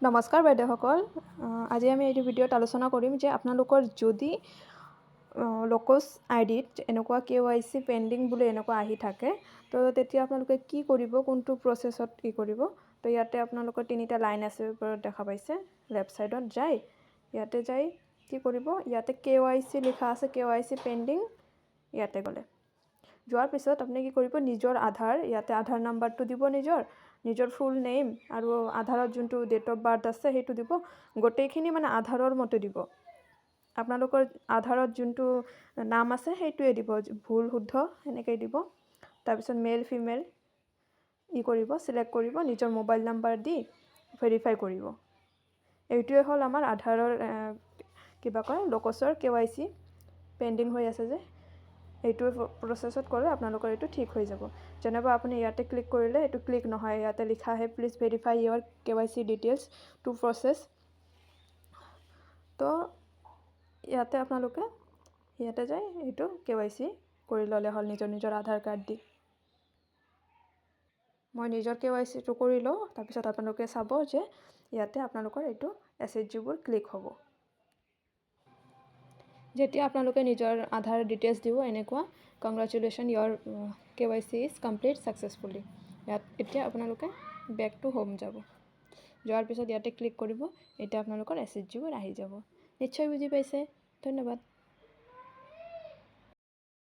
নমস্কাৰ বাইদেউসকল, আজি আমি এইটো ভিডিঅ'ত আলোচনা কৰিম যে আপোনালোকৰ যদি লোকছ আইডিত এনেকুৱা KYC পেণ্ডিং বুলি এনেকুৱা আহি থাকে তো তেতিয়া আপোনালোকে কি কৰিব, কোনটো প্ৰচেছত কি কৰিব। তো ইয়াতে আপোনালোকৰ তিনিটা লাইন আছে, ওপৰত দেখা পাইছে লেফ্ট ছাইডত ইয়াতে যাই কি কৰিব, ইয়াতে KYC লিখা আছে, KYC পেণ্ডিং। ইয়াতে গ'লে যোৱাৰ পিছত আপুনি কি কৰিব, নিজৰ আধাৰ, ইয়াতে আধাৰ নাম্বাৰটো দিব, নিজৰ ফুল নেম আৰু আধাৰত যোনটো ডেট অফ বাৰ্থ আছে সেইটো দিব। গোটেইখিনি মানে আধাৰৰ মতে দিব। আপোনালোকৰ আধাৰত যোনটো নাম আছে সেইটোৱে দিব, ভুল শুদ্ধ সেনেকৈ দিব। তাৰপিছত মেল ফিমেল কৰিব, চিলেক্ট কৰিব, নিজৰ মোবাইল নাম্বাৰ দি ভেৰিফাই কৰিব। এইটোৱে হ'ল আমাৰ আধাৰৰ কিবা কয় লোকছৰ KYC পেণ্ডিং হৈ আছে যে এইটো প্ৰচেছত কৰে আপোনালোকৰ এইটো ঠিক হৈ যাব। যেনেবা আপুনি ইয়াতে ক্লিক কৰিলে এইটো ক্লিক নহয়, ইয়াতে লিখা আহে please verify your KYC details to process. তো ইয়াতে আপোনালোকে ইয়াতে যাই এইটো KYC কৰি ল'লে হ'ল নিজৰ আধাৰ কাৰ্ড দি। মই নিজৰ KYCটো কৰি লওঁ, তাৰপিছত আপোনালোকে চাব যে ইয়াতে আপোনালোকৰ এইটো SHGবোৰ ক্লিক হ'ব। যেতিয়া আপোনালোকে নিজৰ আধাৰ ডিটেইলছ দিব এনেকুৱা, congratulation your KYC is complete successfully. এতিয়া আপোনালোকে বেক টু হোম যাব। যোৱাৰ পিছত ইয়াতে ক্লিক কৰিব, এতিয়া আপোনালোকৰ SHGবোৰ আহি যাব। নিশ্চয় বুজি পাইছে, ধন্যবাদ।